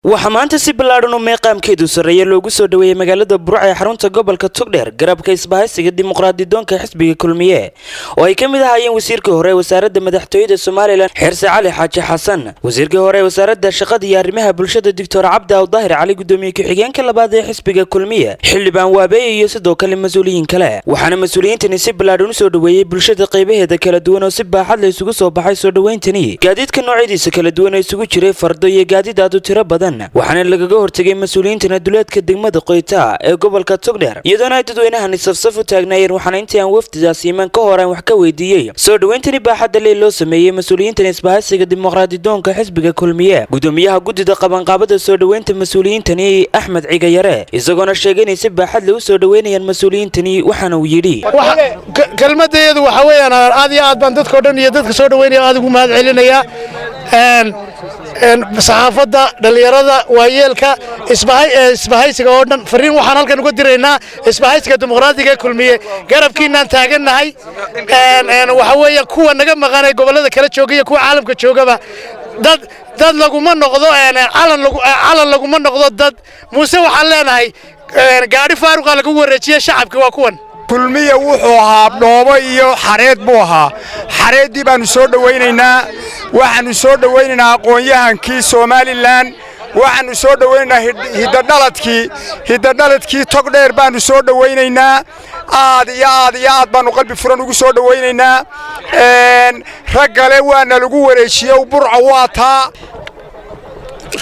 waxaa maanta si ballaaran oo meeqaamkeedu sareeya loogu soo dhaweeyay magaalada Burco ee xarunta gobolka Togdheer garabka isbahaysiga dimuqraadidoonka xisbiga kulmiye oo ay kamid ahaayeen wasiirka hore wasaaradda madaxtooyada Soomaaliland Xirse Cali Xaaji Xasan wasiirka hore wasaaradda shaqada iyo arrimaha bulshada Dr. Cabdi Awdaahir Cali gudoomiye ku-xigeenka labaad ee xisbiga kulmiye xildhibaan Waabeey iyo sidoo kale mas'uuliyiin kale waxaana mas'uuliyiintani si ballaaran u soo dhaweeyay bulshada qaybaheeda kala duwan oo si baaxad leh isugu soo baxay soo dhaweyntani gaadiidka noocyadiisa kala duwan ee isugu jiray fardo iyo gaadiid aad u tiro badan waxaana lagaga hortagay mas'uuliyiinta duleedka degmada Qoyta ee gobolka Togdheer iyadoo ay dadweynaha safsaf u taagnaayeen waxaana intii aan wafdidaas iman ka hor aan wax ka weydiiyay soo dhaweyntani baaxadda leh loo sameeyay mas'uuliyiinta isbahaysiga dimuqraadidoonka xisbiga kulmiye gudoomiyaha gudida qabanqaabada soo dhaweynta mas'uuliyiintani Axmed Cigayare isagoona sheegay in si baaxad leh u soo dhaweynayaan mas'uuliyiintani waxaana uu yiri kelmadeedu waxa weeyaan aad iyo aad baan dadka dhan iyo dadka soo dhaweynaya aad ugu mahad celinaya saxaafadda dhalinyarada waayeelka isbahaysiga oo dhan fariin waxaan halkan uga diraynaa isbahaysiga dimuqraadiga kulmiye garabkiinaan taagannahay waxa weeye kuwa naga maqanay gobolada kala joogaya kuwa caalamka joogaba dad laguma noqdo calan laguma noqdo dad muuse waxaan leenahay gaari faaruqa lagu wareejiyay shacabka waa kuwan kulmiye wuxuu ahaa dhoobo iyo xareed buu ahaa xareedii baanu soo dhaweynaynaa waxaanu soo dhaweynaynaa aqoon-yahankii Soomaaliland waxaanu soo dhaweynaynaa hidadhaladkii Togdheer baanu soo dhaweynaynaa aad baanu qalbi furan ugu soo dhaweynaynaa ragale waana lagu wareejiyay Burco waa taa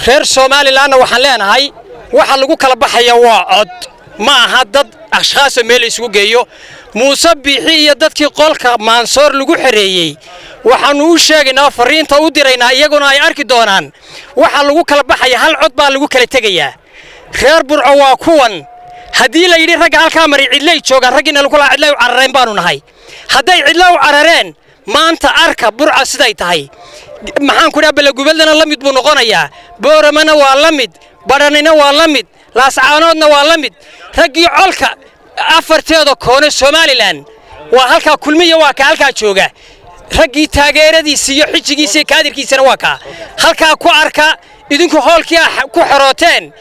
reer Soomaaliland waxaan leenahay waxa lagu kala baxaya waa cod ma aha dad ashxaas meel isugu geeyo Muuse Biixi iyo dadkii qolka Mansoor lagu xareeyay waxaanu u sheegaynaa fariinta u diraynaa iyaguna ay arki doonaan waxa lagu kala baxaya hal cod baa lagu kala tagayaa reer Burco waa kuwan hadii la yiri rag halka mari cidlay joogan ragina lagu la cidlay u carareen baanu nahay haday cidlay u carareen maanta arka Burco siday tahay maxaan ku dhaabala gobolna la mid buu noqonayaa Booramana waa la mid Baranina waa la mid Laascaanoodna waa la mid ragii colka afarteeda koone Soomaaliland waa halka kulmiye waa ka halka jooga ragii taageeradiisa iyo xijigiisa kaadirkiisana waa ka halka ku arka idinku hoolkii ku xorooteen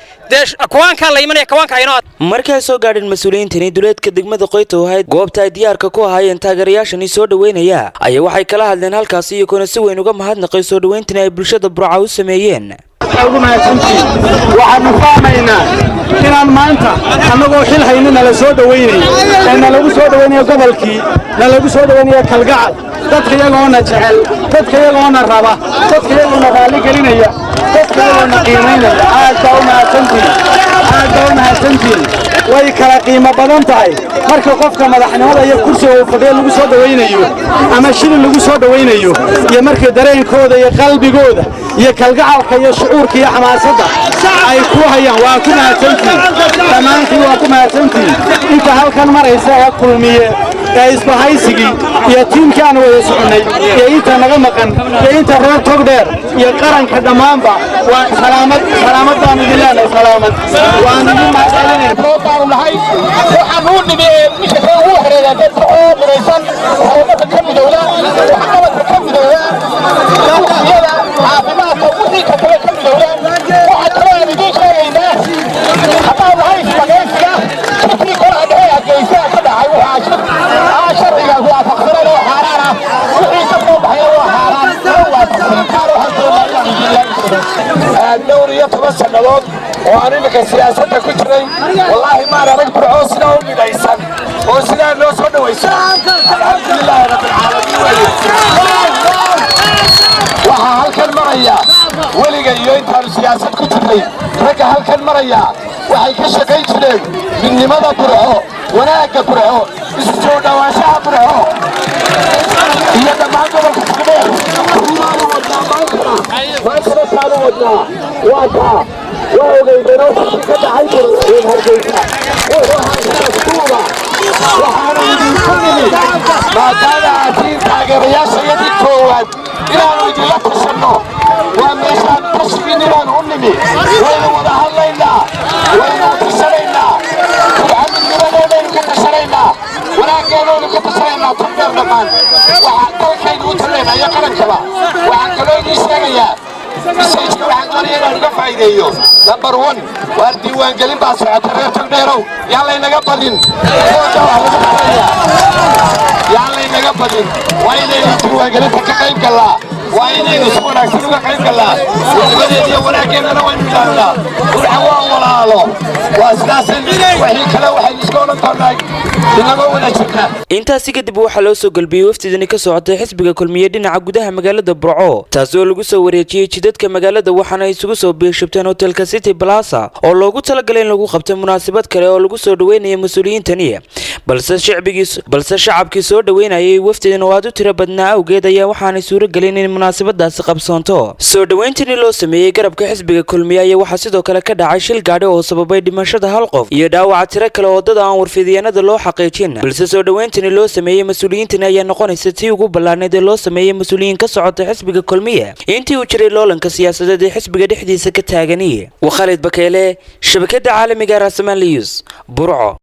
kuwaanka la imanaya kuwaanka ayno markay soo gaadhin mas'uuliyiintani duleedka degmada Qoyta oo ahayd goobta ay diyaarka ku ahaayeen taageerayaashani soo dhaweynaya ayaa waxay kala hadleen halkaas iyo kuna si weyn uga mahadnaqay soo dhaweyntan ay bulshada Burco u sameeyeen waxaanu fahmaynaa inaan maanta annagoo xil haynina la soo dhaweynay lagu soo dhaweynay gobolkii lagu soo dhaweynay kalgacal dadka iyagoona jecel dadka iyagoona raba dadka iyagoona raali gelinaya dadka iyagoona qiimeynaya aad baa u mahadsantiin way kala qiimo badan tahay marka qofka madaxnimada iyo kursiga uu fadhiyo lagu soo dhaweynayo ama shilin lagu soo dhaweynayo iyo marka dareenkooda iyo qalbigooda iyo kalgacalka iyo shucuurka iyo xamaasadda ay ku hayaan waa ku mahadsantiin dhammaantiin waa ku mahadsantiin inta halkan maraysa ee kulmiye ee isbahaysigii iyo tiimkii aan wada soconay iyo inta naga maqan iyo inta reer Togdheer iyo qaranka dhammaanba waa salaamad baan idin leenahay salaamad waan idin mahadcelinayaa waxaan u dhibay midka ugu horeeya dadka oo qoraysan oo dadka ka midowda waxqabadka ka midowda iyada caafimaadka wixii ka kale ka midowda waxa kale aan idin sheegaynaa haddii waxay isbagaysiga kii kor adhay geysa ka dhacay waxa sharciga waafaqsan oo xaraan ah wixii ka soo baxay oo xaraan waafaqsan karo دور يطلع سنوات وأنا كسياسة كتير والله ما رأيك برعوسنا ومدايسان وسنا لو صدق ويسان الحمد لله رب العالمين وهالكن مريا ولقى يوين تار سياسة كتير رجع هالكن مريا وهيكش كيتشلي من لماذا برعو ولا كبرعو استودا وشاء برعو هي دماغ بالكتير ما كنا واتا وأوجينا كذا عيبر من هالجيشة وهذا الصورة وهذا يدخلني ما كان عتيق حاجة يا سيدي كوان إلى أن يجلس السنة ومشان تسبين إلى أن أنمي وين وضع الله إلا وين تسرينا وعند الجبل كتسرينا ولا كانوا كتسرينا تقدر نمان وعند الكيد وترينا يا كرنكلا وعند كلام يسرينا marka waxaan doonaya inaan uga faa'iideeyo number 1 waa diiwaangelin baa socota reer Togdheerow yaa laynaga badin waa inaynu diiwaangelinta ka qayb galnaa waa inaynu si wanaagsan uga qayb galnaa wadadeed iyo wanaaggeennana waynu ilaalinaa burca waa walaalo waa sidaasay wixii kale waxaynu iska odhan doonaa inagoo wada jirna intaasi kadib waxaa loo soo galbiyey wafdidani ka socotay xisbiga kulmiye dhinaca gudaha magaalada Burco taasi oo lagu soo wareejiyay jidadka magaalada waxaana isugu soo biishubteen hotelka City Plaza oo loogu talagalay in lagu qabto munaasabad kale oo lagu soo dhaweynayo mas'uuliyiintani balse shacabkii soo dhaweynayay wafdidan oo aad u tiro badnaa awgeed ayaa waxaanay suuro gelin in munaasabadaasi qabsoonto soo dhaweyntani loo sameeyay garabka xisbiga kulmiye ayaa waxaa sidoo kale ka dhacay shil gaadhi oo sababay dhimashada hal qof iyo dhaawac tiro kale oo dad aan warfidiyanada loo xaqiijin balse soo dhaweyntani loo sameeyay mas'uuliyiintani ayaa noqonaysa tii ugu ballaaneed ee loo sameeyay mas'uuliyiin ka socota xisbiga kulmiye intii uu jiray loolanka siyaasadeed ee xisbiga dhexdiisa ka taaganiyay Khalid Bakeele shabakada caalamiga Rasmaan News Burco.